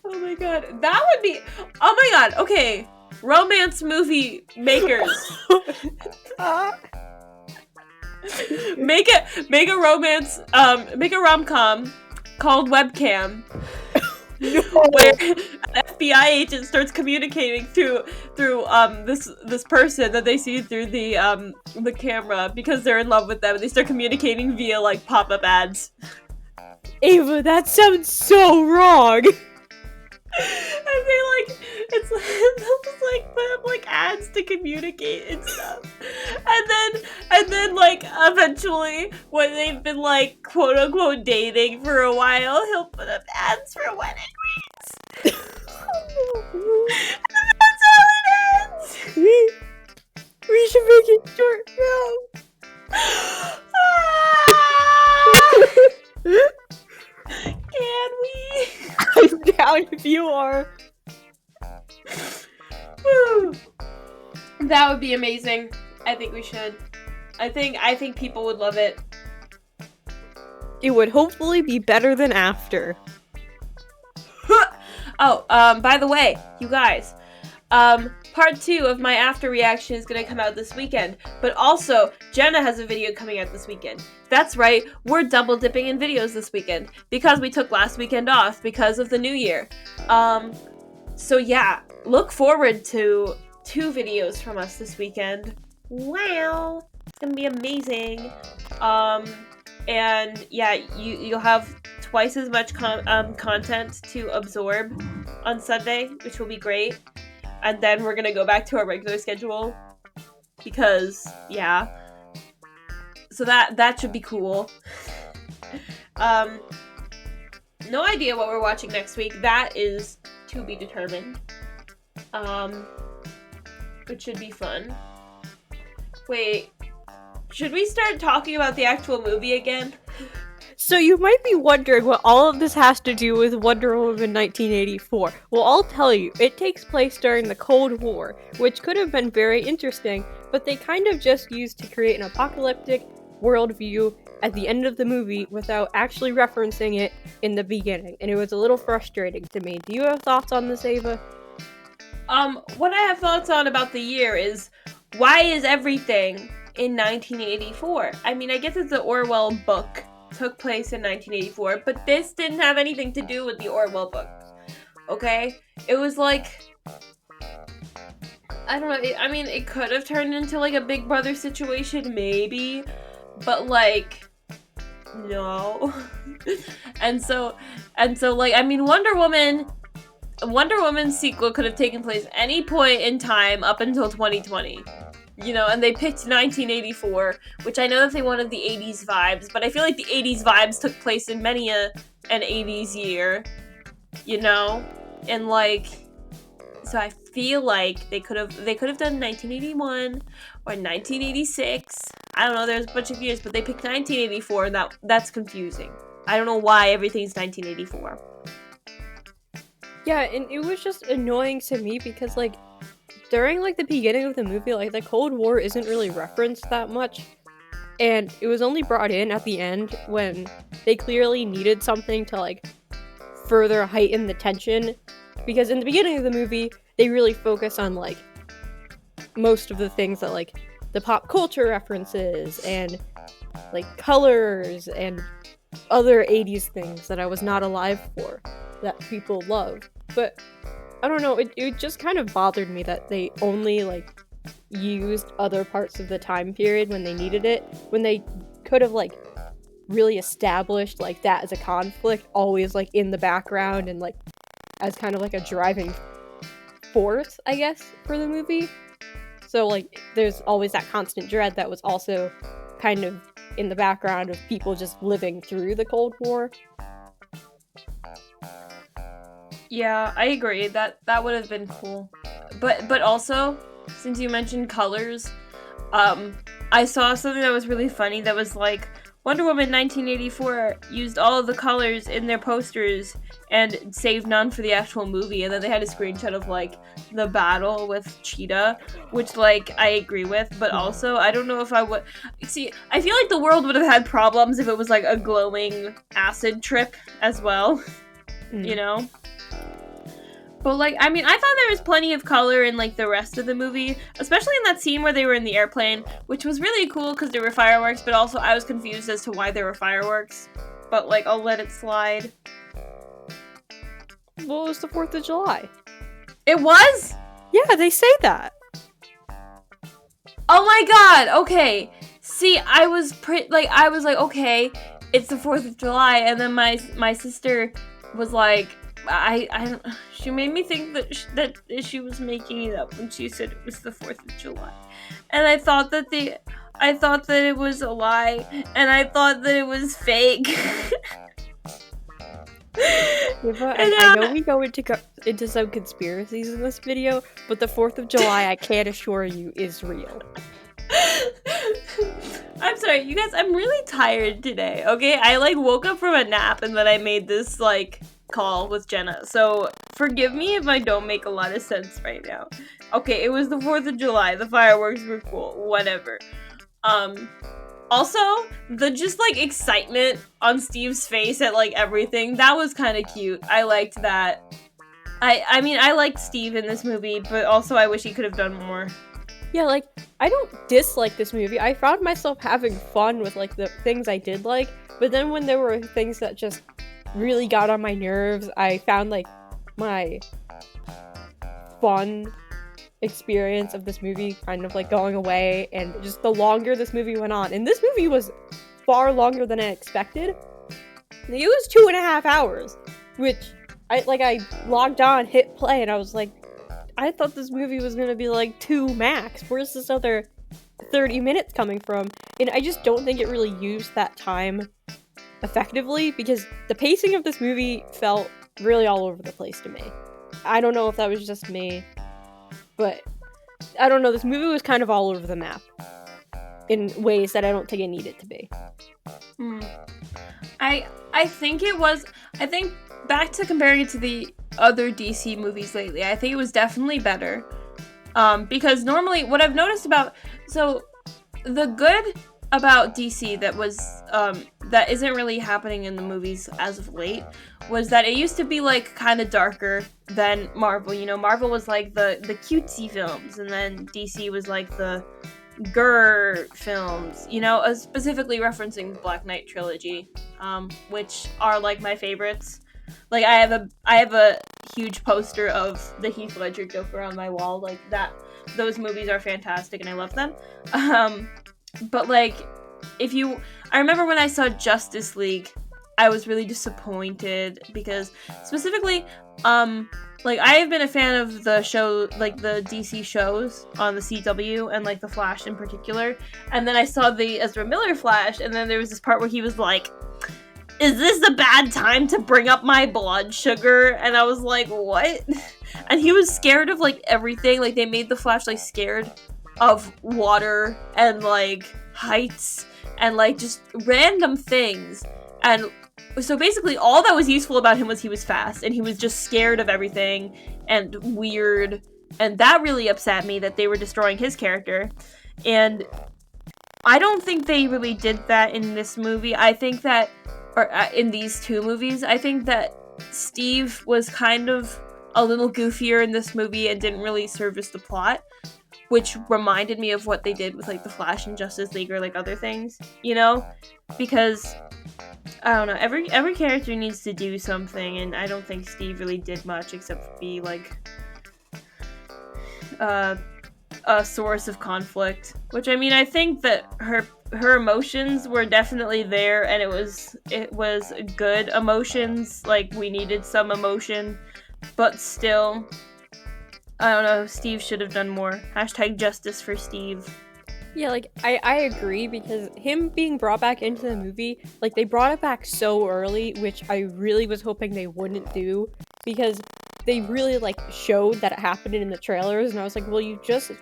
Speaker 2: Oh my god. That would be... Oh my god, okay. Romance movie makers. Make a romance, make a rom-com called Webcam.
Speaker 1: No.
Speaker 2: Where an FBI agent starts communicating through this person that they see through the camera because they're in love with them, and they start communicating via like pop-up ads.
Speaker 1: Ava, that sounds so wrong.
Speaker 2: And they like they'll just like put up like ads to communicate and stuff. And then like eventually when they've been like quote unquote dating for a while, he'll put up ads for wedding rings. And that's how it ends.
Speaker 1: We should make it short now.
Speaker 2: Can we?
Speaker 1: I'm down if you are.
Speaker 2: Woo. That would be amazing. I think we should. I think people would love it.
Speaker 1: It would hopefully be better than After.
Speaker 2: Oh, by the way, you guys, part 2 of my After reaction is gonna come out this weekend, but also, Jenna has a video coming out this weekend. That's right, we're double dipping in videos this weekend, because we took last weekend off because of the new year. So yeah, look forward to 2 videos from us this weekend. Wow, it's gonna be amazing. And yeah, you'll have twice as much content to absorb on Sunday, which will be great. And then we're gonna go back to our regular schedule because yeah. So that should be cool. No idea what we're watching next week. That is to be determined. It should be fun. Wait, should we start talking about the actual movie again?
Speaker 1: So you might be wondering what all of this has to do with Wonder Woman 1984. Well, I'll tell you, it takes place during the Cold War, which could have been very interesting, but they kind of just used to create an apocalyptic worldview at the end of the movie without actually referencing it in the beginning, and it was a little frustrating to me. Do you have thoughts on this, Ava?
Speaker 2: What I have thoughts on about the year is, why is everything in 1984? I mean, I guess it's the Orwell book took place in 1984, but this didn't have anything to do with the Orwell book, okay? It was like, I don't know, I mean, it could have turned into like a Big Brother situation, maybe, but like, no. and so like, I mean, Wonder Woman's sequel could have taken place any point in time up until 2020. You know, and they picked 1984, which I know that they wanted the 80s vibes, but I feel like the 80s vibes took place in many an 80s year, you know? And like, so I feel like they could have done 1981 or 1986. I don't know, there's a bunch of years, but they picked 1984, and that's confusing. I don't know why everything's 1984.
Speaker 1: Yeah, and it was just annoying to me because, like, during, like, the beginning of the movie, like, the Cold War isn't really referenced that much. And it was only brought in at the end when they clearly needed something to, like, further heighten the tension. Because in the beginning of the movie, they really focus on, like, most of the things that, like, the pop culture references and, like, colors and other 80s things that I was not alive for that people love. But I don't know, it just kind of bothered me that they only, like, used other parts of the time period when they needed it, when they could have, like, really established, like, that as a conflict always, like, in the background and, like, as kind of like a driving force, I guess, for the movie. So, like, there's always that constant dread that was also kind of in the background of people just living through the Cold War.
Speaker 2: Yeah, I agree. That would have been cool. But also, since you mentioned colors, I saw something that was really funny that was like, Wonder Woman 1984 used all of the colors in their posters and saved none for the actual movie, and then they had a screenshot of, like, the battle with Cheetah, which, like, I agree with, but also, I don't know if I would... See, I feel like the world would have had problems if it was, like, a glowing acid trip as well, you know? But, like, I mean, I thought there was plenty of color in, like, the rest of the movie, especially in that scene where they were in the airplane, which was really cool because there were fireworks, but also I was confused as to why there were fireworks. But, like, I'll let it slide.
Speaker 1: Well, it was the 4th of July.
Speaker 2: It was?
Speaker 1: Yeah, they say that.
Speaker 2: Oh my god, okay. See, I was like, okay, it's the 4th of July, and then my sister was like, she made me think that she was making it up when she said it was the 4th of July. And I thought that it was a lie, and I thought that it was fake.
Speaker 1: Eva, I know we go into some conspiracies in this video, but the 4th of July, I can't assure you, is real.
Speaker 2: I'm sorry, you guys, I'm really tired today, okay? I, like, woke up from a nap and then I made this, like, call with Jenna, so forgive me if I don't make a lot of sense right now. Okay, it was the 4th of July, the fireworks were cool, whatever. Also, the just, like, excitement on Steve's face at, like, everything, that was kind of cute. I liked that. I mean, I liked Steve in this movie, but also I wish he could have done more.
Speaker 1: Yeah, like, I don't dislike this movie. I found myself having fun with, like, the things I did like, but then when there were things that just really got on my nerves, I found, like, my fun experience of this movie kind of, like, going away, and just the longer this movie went on, and this movie was far longer than I expected. It was 2.5 hours, which I logged on, hit play, and I was like, I thought this movie was gonna be like 2 max. Where's this other 30 minutes coming from? And I just don't think it really used that time effectively, because the pacing of this movie felt really all over the place to me. I don't know if that was just me, but I don't know, this movie was kind of all over the map in ways that I don't think it needed to be.
Speaker 2: I think it was, I think back to comparing it to the other DC movies lately, I think it was definitely better. Because normally what I've noticed about, so the good about DC that was, that isn't really happening in the movies as of late, was that it used to be, like, kind of darker than Marvel. You know, Marvel was, like, the cutesy films, and then DC was, like, the grr films, you know, specifically referencing the Black Knight trilogy, which are, like, my favorites. Like, I have a huge poster of the Heath Ledger Joker on my wall. Like, those movies are fantastic and I love them. But, like, I remember when I saw Justice League, I was really disappointed because, specifically, like, I have been a fan of the show, like, the DC shows on the CW, and, like, the Flash in particular, and then I saw the Ezra Miller Flash, and then there was this part where he was like, is this a bad time to bring up my blood sugar? And I was like, what? And he was scared of, like, everything. Like, they made the Flash, like, scared of water and, like, heights and, like, just random things. And so basically all that was useful about him was he was fast and he was just scared of everything and weird. And that really upset me that they were destroying his character. And I don't think they really did that in this movie. I think that, or in these two movies, I think that Steve was kind of a little goofier in this movie and didn't really service the plot, which reminded me of what they did with like the Flash and Justice League or like other things, you know? Because I don't know, every character needs to do something, and I don't think Steve really did much except be like a source of conflict. Which, I mean, I think that her emotions were definitely there, and it was good emotions. Like, we needed some emotion, but still, I don't know, Steve should have done more. Hashtag justice for Steve.
Speaker 1: Yeah, like, I agree, because him being brought back into the movie, like, they brought it back so early, which I really was hoping they wouldn't do, because they really, like, showed that it happened in the trailers, and I was like, well, you just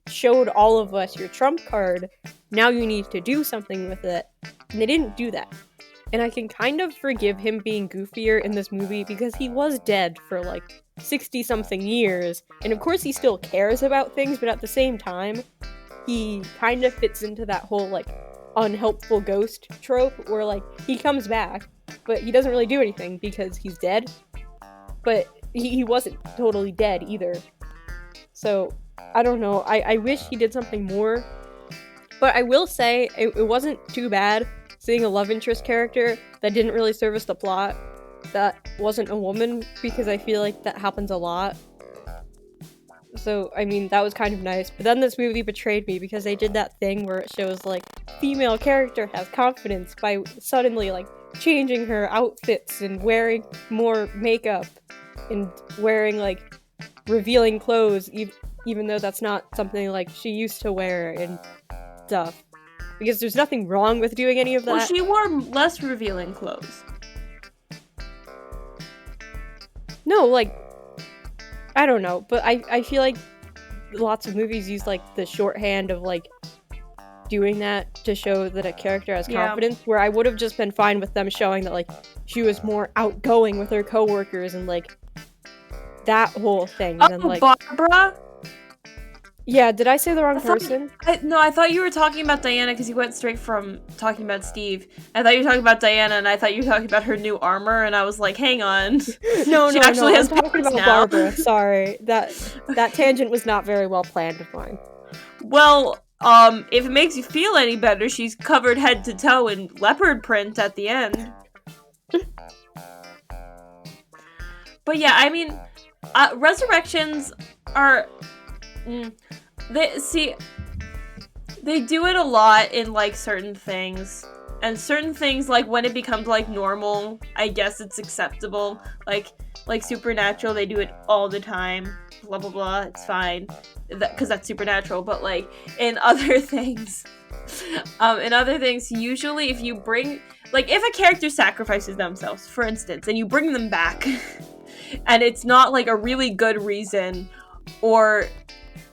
Speaker 1: showed all of us your trump card, now you need to do something with it, and they didn't do that. And I can kind of forgive him being goofier in this movie, because he was dead for, like, 60-something years, and of course he still cares about things, but at the same time, he kind of fits into that whole, like, unhelpful ghost trope, where, like, he comes back, but he doesn't really do anything because he's dead, but he wasn't totally dead either. So, I don't know, I wish he did something more, but I will say, it wasn't too bad seeing a love interest character that didn't really service the plot, that wasn't a woman, because I feel like that happens a lot. So, I mean, that was kind of nice. But then this movie betrayed me, because they did that thing where it shows, like, female character has confidence by suddenly, like, changing her outfits and wearing more makeup and wearing, like, revealing clothes, even though that's not something, like, she used to wear and stuff. Because there's nothing wrong with doing any of that.
Speaker 2: Well, she wore less revealing clothes.
Speaker 1: No, like, I don't know, but I feel like lots of movies use, like, the shorthand of, like, doing that to show that a character has confidence, where I would have just been fine with them showing that, like, she was more outgoing with her coworkers and, like, that whole thing.
Speaker 2: Oh,
Speaker 1: and then, like,
Speaker 2: Barbara?
Speaker 1: Yeah, did I say the wrong person?
Speaker 2: I thought you were talking about Diana, because you went straight from talking about Steve. I thought you were talking about Diana, and I thought you were talking about her new armor, and I was like, hang on.
Speaker 1: No,
Speaker 2: she actually has
Speaker 1: I'm talking about
Speaker 2: now.
Speaker 1: Barbara. Sorry, that tangent was not very well planned of mine.
Speaker 2: Well, if it makes you feel any better, she's covered head to toe in leopard print at the end. But yeah, I mean, resurrections are... They do it a lot in, like, certain things. And certain things, like, when it becomes, like, normal, I guess it's acceptable. Like Supernatural, they do it all the time. Blah, blah, blah, it's fine. Because that's Supernatural. But, like, in other things... usually if you bring... Like, if a character sacrifices themselves, for instance, and you bring them back, and it's not, like, a really good reason, or...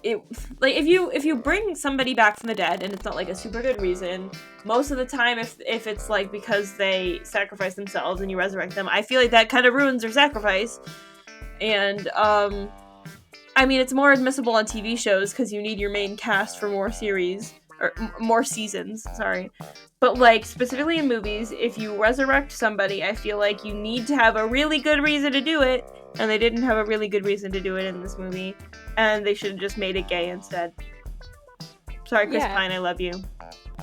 Speaker 2: if you bring somebody back from the dead and it's not, like, a super good reason, most of the time if it's, like, because they sacrifice themselves and you resurrect them, I feel like that kind of ruins their sacrifice. And I mean, it's more admissible on TV shows because you need your main cast for more series or more seasons, sorry. But, like, specifically in movies, if you resurrect somebody, I feel like you need to have a really good reason to do it, and they didn't have a really good reason to do it in this movie. And they should have just made it gay instead. Sorry, Chris Pine, I love you.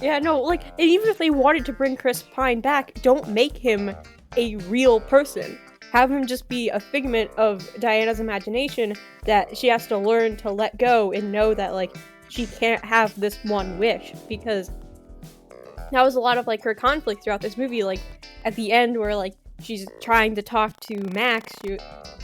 Speaker 2: Yeah,
Speaker 1: no, like, and even if they wanted to bring Chris Pine back, don't make him a real person. Have him just be a figment of Diana's imagination that she has to learn to let go and know that, like, she can't have this one wish, because that was a lot of, like, her conflict throughout this movie. Like, at the end where, like, she's trying to talk to Max,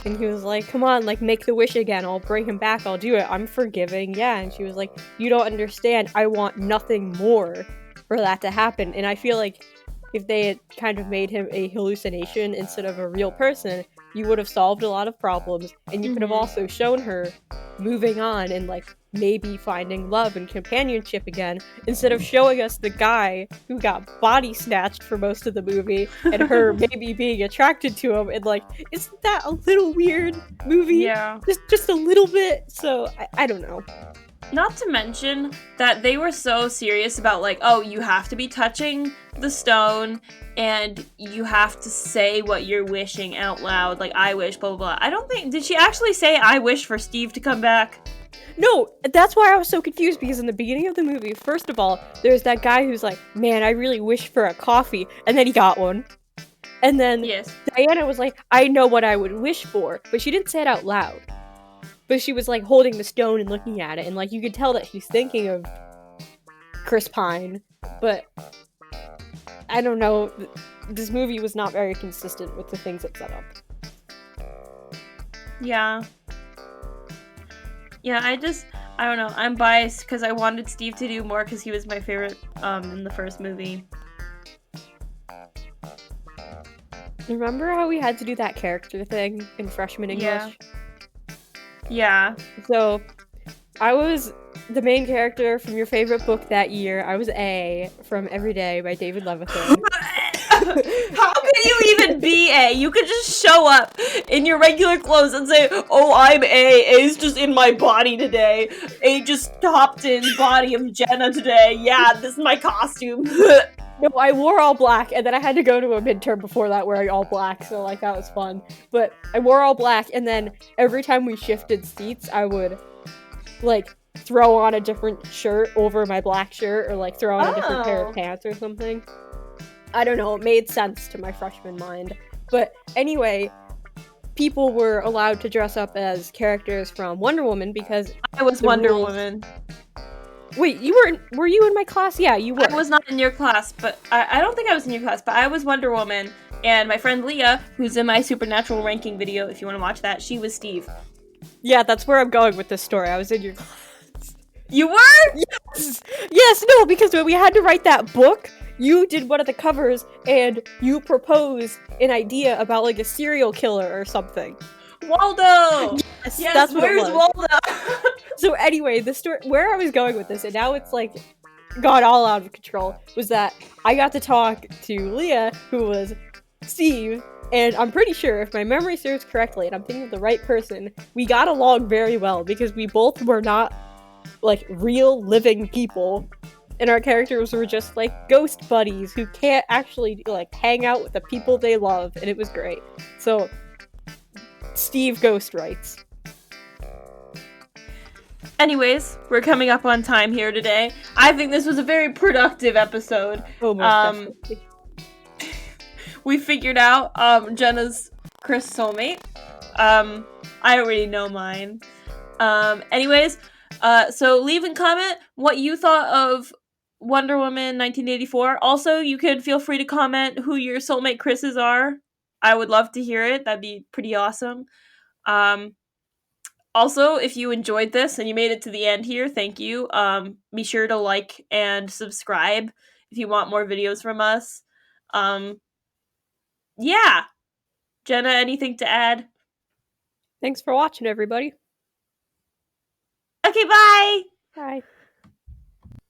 Speaker 1: and he was like, come on, like, make the wish again, I'll bring him back, I'll do it, I'm forgiving, yeah, and she was like, you don't understand, I want nothing more for that to happen. And I feel like if they had kind of made him a hallucination instead of a real person, you would have solved a lot of problems, and you could have also shown her moving on and, like, maybe finding love and companionship again, instead of showing us the guy who got body snatched for most of the movie, and her maybe being attracted to him, and, like, isn't that a little weird movie?
Speaker 2: Yeah.
Speaker 1: Just a little bit, so I don't know.
Speaker 2: Not to mention that they were so serious about, like, oh, you have to be touching the stone and you have to say what you're wishing out loud. Like, I wish, blah, blah, blah. I don't think. Did she actually say, I wish for Steve to come back?
Speaker 1: No, that's why I was so confused, because in the beginning of the movie, first of all, there's that guy who's like, man, I really wish for a coffee, and then he got one. And then
Speaker 2: Yes.
Speaker 1: Diana was like, I know what I would wish for, but she didn't say it out loud. But she was like holding the stone and looking at it, and like you could tell that she's thinking of Chris Pine. But I don't know, this movie was not very consistent with the things it set up.
Speaker 2: Yeah. Yeah, I don't know. I'm biased because I wanted Steve to do more because he was my favorite in the first movie.
Speaker 1: Remember how we had to do that character thing in freshman English?
Speaker 2: Yeah.
Speaker 1: So, I was the main character from your favorite book that year. I was A from Every Day by David Levithan.
Speaker 2: How can you even be A? You could just show up in your regular clothes and say, oh, I'm A. A's just in my body today. A just hopped in body of Jenna today. Yeah, this is my costume.
Speaker 1: No, I wore all black, and then I had to go to a midterm before that wearing all black, so, like, that was fun. But I wore all black, and then every time we shifted seats, I would, like, throw on a different shirt over my black shirt, or, like, throw on a different pair of pants or something. I don't know, it made sense to my freshman mind. But anyway, people were allowed to dress up as characters from Wonder Woman because
Speaker 2: I was Wonder Woman.
Speaker 1: Wait, were you in my class? Yeah, you were.
Speaker 2: I was not in your class, but I don't think I was in your class, but I was Wonder Woman, and my friend Leah, who's in my Supernatural ranking video, if you want to watch that, she was Steve.
Speaker 1: Yeah, that's where I'm going with this story. I was in your class.
Speaker 2: You were?
Speaker 1: Yes! Yes, no, because when we had to write that book, you did one of the covers, and you proposed an idea about, like, a serial killer or something.
Speaker 2: Waldo!
Speaker 1: Yes,
Speaker 2: that's what where's Waldo?
Speaker 1: So anyway, the story where I was going with this, and now it's like got all out of control, was that I got to talk to Leah, who was Steve, and I'm pretty sure, if my memory serves correctly, and I'm thinking of the right person, we got along very well because we both were not like real living people, and our characters were just like ghost buddies who can't actually like hang out with the people they love, and it was great. So Steve ghost writes.
Speaker 2: Anyways, we're coming up on time here today. I think this was a very productive episode.
Speaker 1: Oh, most definitely.
Speaker 2: We figured out Jenna's Chris soulmate. I already know mine. Anyways, so leave and comment what you thought of Wonder Woman 1984. Also, you could feel free to comment who your soulmate Chris's are. I would love to hear it. That'd be pretty awesome. Also, if you enjoyed this and you made it to the end here, thank you. Be sure to like and subscribe if you want more videos from us. Yeah. Jenna, anything to add?
Speaker 1: Thanks for watching, everybody.
Speaker 2: Okay, bye!
Speaker 1: Bye.